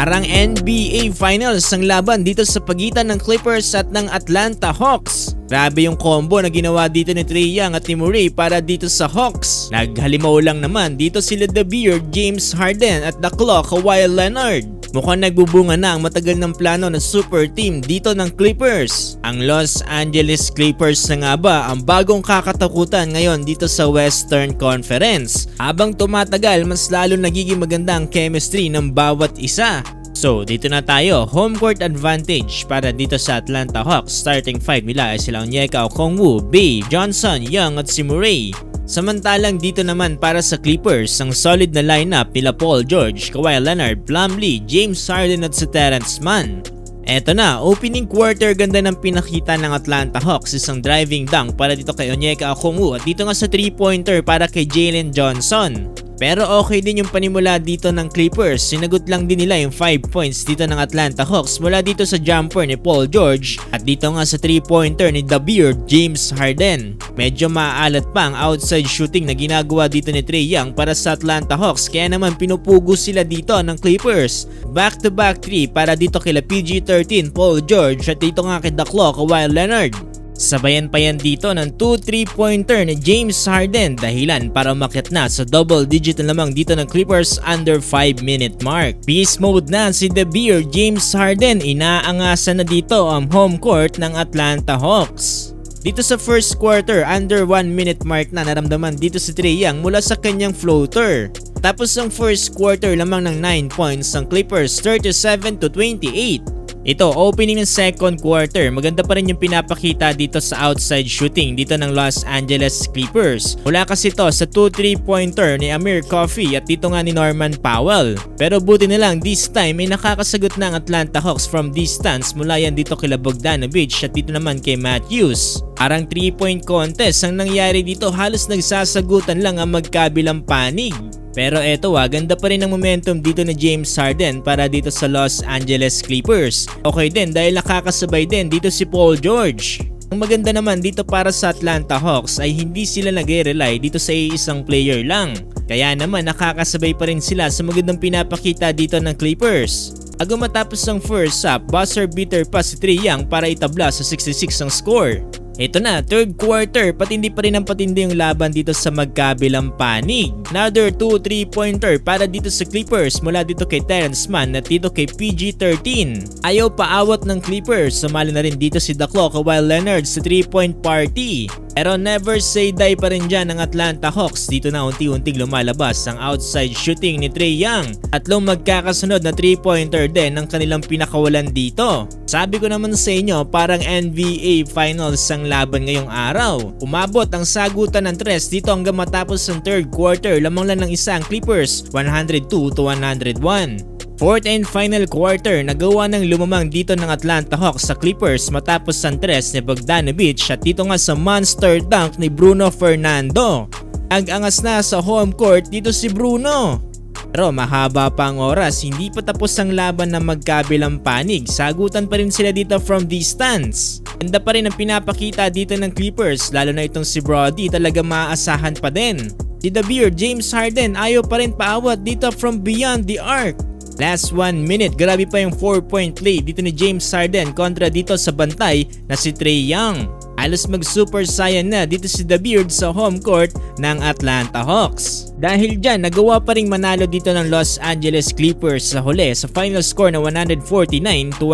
Parang NBA Finals ang laban dito sa pagitan ng Clippers at ng Atlanta Hawks. Grabe yung combo na ginawa dito ni Trae Young at ni Murray para dito sa Hawks. Naghalimaw lang naman dito sila The Beard, James Harden at The Claw, Kawhi Leonard. Mukhang nagbubunga na ang matagal ng plano ng super team dito ng Clippers. Ang Los Angeles Clippers na nga ba ang bagong kakatakutan ngayon dito sa Western Conference. Habang tumatagal, mas lalo nagiging maganda ang chemistry ng bawat isa. So dito na tayo, home court advantage para dito sa Atlanta Hawks. Starting 5 nila ay sila Onyeka Okongwu, Bey, Johnson, Young at si Murray. Samantalang dito naman para sa Clippers, ang solid na lineup nila Paul George, Kawhi Leonard, Plumlee, James Harden at si Terrence Mann. Eto na, opening quarter, ganda ng pinakita ng Atlanta Hawks, isang driving dunk para dito kay Onyeka Okongwu at dito nga sa 3-pointer para kay Jalen Johnson. Pero okay din yung panimula dito ng Clippers, sinagot lang din nila yung 5 points dito ng Atlanta Hawks mula dito sa jumper ni Paul George at dito nga sa 3-pointer ni The Beard, James Harden. Medyo maaalat pa ang outside shooting na ginagawa dito ni Trae Young para sa Atlanta Hawks, kaya naman pinupugos sila dito ng Clippers. Back-to-back 3 para dito kila PG-13, Paul George at dito nga kay The Claw, Kawhi Leonard. Sabayan pa yan dito ng 2 3-pointer ni James Harden, dahilan para umakyat na sa double digit na lamang dito ng Clippers under 5-minute mark. Beast mode na si The Beard, James Harden, inaangasan na dito ang home court ng Atlanta Hawks. Dito sa first quarter, under 1-minute mark na naramdaman dito si Trae Young mula sa kanyang floater. Tapos ang first quarter lamang ng 9 points ng Clippers, 37-28. Ito, opening ng second quarter, maganda pa rin yung pinapakita dito sa outside shooting dito ng Los Angeles Clippers. Mula kasi ito sa 2 3-pointer ni Amir Coffey at dito nga ni Norman Powell. Pero buti na lang this time ay nakakasagot na ang Atlanta Hawks from distance mula yan dito kila Bogdanovic at dito naman kay Matthews. Parang 3-point contest ang nangyari dito, halos nagsasagutan lang ang magkabilang panig. Pero eto ganda pa rin ang momentum dito ni James Harden para dito sa Los Angeles Clippers. Okay din dahil nakakasabay din dito si Paul George. Ang maganda naman dito para sa Atlanta Hawks ay hindi sila nag-rely dito sa isang player lang. Kaya naman nakakasabay pa rin sila sa magandang pinapakita dito ng Clippers. Bago matapos ang first half, buzzer beater pa si Trae Young para itabla sa 66 ang score. Ito na, third quarter, patindi pa rin ang patindi yung laban dito sa magkabilang panig. Another 2 3-pointer para dito sa Clippers mula dito kay Terrence Mann at dito kay PG-13. Ayaw paawat ng Clippers, sumali na rin dito si The Claw, Kawhi Leonard sa 3-point party. Pero never say die pa rin dyan ng Atlanta Hawks. Dito na unti-unting lumalabas ang outside shooting ni Trae Young. Tatlong magkakasunod na 3-pointer din ang kanilang pinakawalan dito. Sabi ko naman sa inyo, parang NBA Finals ang laban ngayong araw. Umabot ang sagutan ng tres dito hanggang matapos ang third quarter. Lamang lang ng isang Clippers, 102-101. Fourth and final quarter, nagawa ng lumamang dito ng Atlanta Hawks sa Clippers matapos ang tres ni Bogdanovic at dito nga sa monster dunk ni Bruno Fernando. Nag-angas na sa home court dito si Bruno. Pero mahaba pa ang oras, hindi pa tapos ang laban ng magkabilang panig. Sagutan pa rin sila dito from distance. Ganda pa rin ang pinapakita dito ng Clippers, lalo na itong si Brody, talaga maaasahan pa din. Si The Beard, James Harden, ayaw pa rin paawat dito from beyond the arc. Last 1 minute, grabe pa yung 4-point play dito ni James Harden kontra dito sa bantay na si Trae Young. Halos mag-super saiyan na dito si The Beard sa home court ng Atlanta Hawks. Dahil dyan, nagawa pa rin manalo dito ng Los Angeles Clippers sa huli sa final score na 149-144.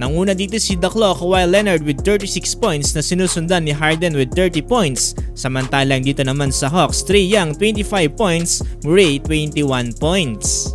Nanguna dito si The Claw, Kawhi Leonard with 36 points na sinusundan ni Harden with 30 points. Samantalang dito naman sa Hawks, Trae Young 25 points, Murray 21 points.